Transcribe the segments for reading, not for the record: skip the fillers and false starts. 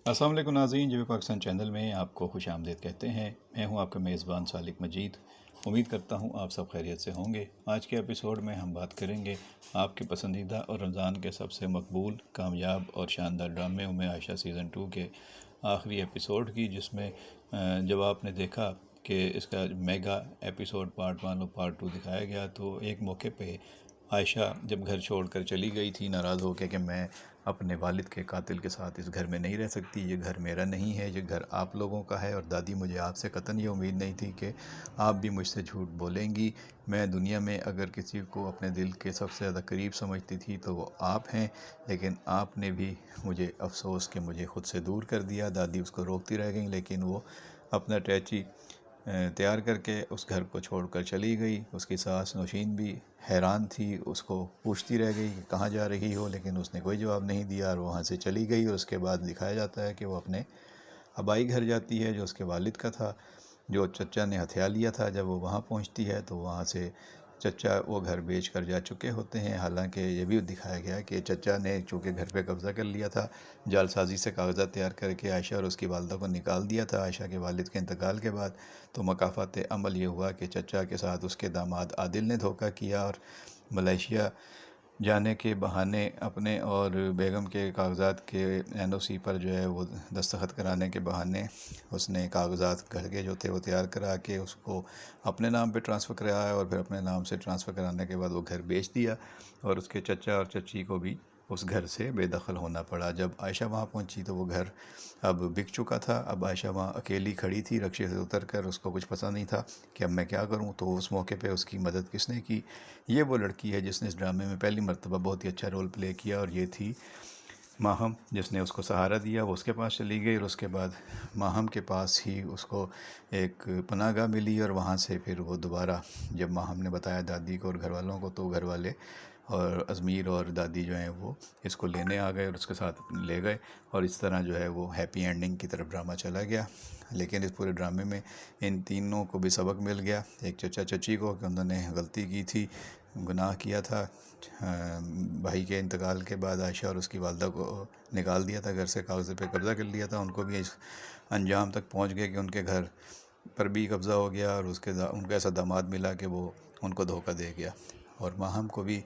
अस्सलाम वालेकुम नाज़रीन, जी पाकिस्तान चैनल में आपको खुश आमदीद कहते हैं। मैं हूं आपका मेज़बान सालिक मजीद। उम्मीद करता हूं आप सब खैरियत से होंगे। आज के एपिसोड में हम बात करेंगे आपके पसंदीदा और रमज़ान के सबसे मकबूल, कामयाब और शानदार ड्रामे उम्मे आयशा सीज़न 2 के आखिरी एपिसोड की, जिसमें जब आपने देखा कि इसका मेगा एपिसोड पार्ट 1 और पार्ट 2 दिखाया गया, तो एक मौके पे आयशा जब घर छोड़कर चली गई थी नाराज़ होकर कि मैं अपने वालिद के कातिल के साथ इस घर में नहीं रह सकती, ये घर मेरा नहीं है, ये घर आप लोगों का है। और दादी, मुझे आपसे कतई ये उम्मीद नहीं थी कि आप भी मुझसे झूठ बोलेंगी। मैं दुनिया में अगर किसी को अपने दिल के सबसे ज़्यादा करीब समझती थी तो वो आप हैं, लेकिन आपने भी मुझे अफसोस कि मुझे ख़ुद से दूर कर दिया। दादी उसको रोकती रह गई, लेकिन वो अपना अटैची तैयार करके उस घर को छोड़कर चली गई। उसकी सास नौशीन भी हैरान थी, उसको पूछती रह गई कि कहाँ जा रही हो, लेकिन उसने कोई जवाब नहीं दिया और वहाँ से चली गई। और उसके बाद दिखाया जाता है कि वो अपने आबाई घर जाती है, जो उसके वालिद का था, जो चचा ने हथिया लिया था। जब वो वहाँ पहुँचती है तो वहाँ से चचा वो घर बेच कर जा चुके होते हैं। हालांकि ये भी दिखाया गया कि चचा ने चूँकि घर पे कब्ज़ा कर लिया था, जालसाजी से कागज़ात तैयार करके आयशा और उसकी वालदा को निकाल दिया था आयशा के वालिद के इंतकाल के बाद। तो मकाफ़ात अमल ये हुआ कि चचा के साथ उसके दामाद आदिल ने धोखा किया और मलेशिया जाने के बहाने अपने और बेगम के कागज़ात के एनओसी पर जो है वो दस्तखत कराने के बहाने उसने कागज़ात घर के जो थे वो तैयार करा के उसको अपने नाम पे ट्रांसफ़र कराया, और फिर अपने नाम से ट्रांसफ़र कराने के बाद वो घर बेच दिया और उसके चचा और चची को भी उस घर से बेदखल होना पड़ा। जब आयशा वहाँ पहुँची तो वो घर अब बिक चुका था। अब आयशा वहाँ अकेली खड़ी थी रक्शे से उतर कर, उसको कुछ पता नहीं था कि अब मैं क्या करूँ। तो उस मौके पे उसकी मदद किसने की? ये वो लड़की है जिसने इस ड्रामे में पहली मर्तबा बहुत ही अच्छा रोल प्ले किया, और ये थी माहम, जिसने उसको सहारा दिया। वो उसके पास चली गई और उसके बाद माहम के पास ही उसको एक पनाहगाह मिली, और वहाँ से फिर वो दोबारा जब माहम ने बताया दादी को और घर वालों को, तो घर वाले और अज़मीर और दादी जो हैं वो इसको लेने आ गए और उसके साथ ले गए, और इस तरह जो है वो हैप्पी एंडिंग की तरफ ड्रामा चला गया। लेकिन इस पूरे ड्रामे में इन तीनों को भी सबक मिल गया। एक चचा चची को कि उन्होंने गलती की थी, गुनाह किया था, भाई के इंतकाल के बाद आयशा और उसकी वालदा को निकाल दिया था घर से, कागज़ पे कब्ज़ा कर लिया था। उनको भी इस अंजाम तक पहुंच गए कि उनके घर पर भी कब्ज़ा हो गया, और उनको ऐसा दामाद मिला कि वो उनको धोखा दे गया। और माहम को भी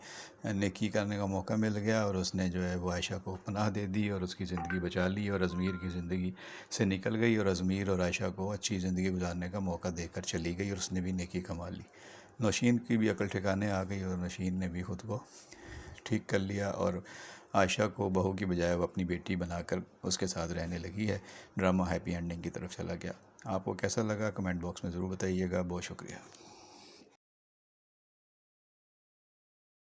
नेकी करने का मौका मिल गया, और उसने जो है वो आयशा को पनाह दे दी और उसकी ज़िंदगी बचा ली, और अज़मीर की ज़िंदगी से निकल गई, और अज़मीर और आयशा को अच्छी ज़िंदगी गुजारने का मौका देकर चली गई, और उसने भी नेकी कमा ली। नौशीन की भी अकल ठिकाने आ गई, और नौशीन ने भी ख़ुद को ठीक कर लिया, और आयशा को बहू की बजाय वो अपनी बेटी बनाकर उसके साथ रहने लगी है। ड्रामा हैप्पी एंडिंग की तरफ चला गया। आपको कैसा लगा कमेंट बॉक्स में ज़रूर बताइएगा। बहुत शुक्रिया।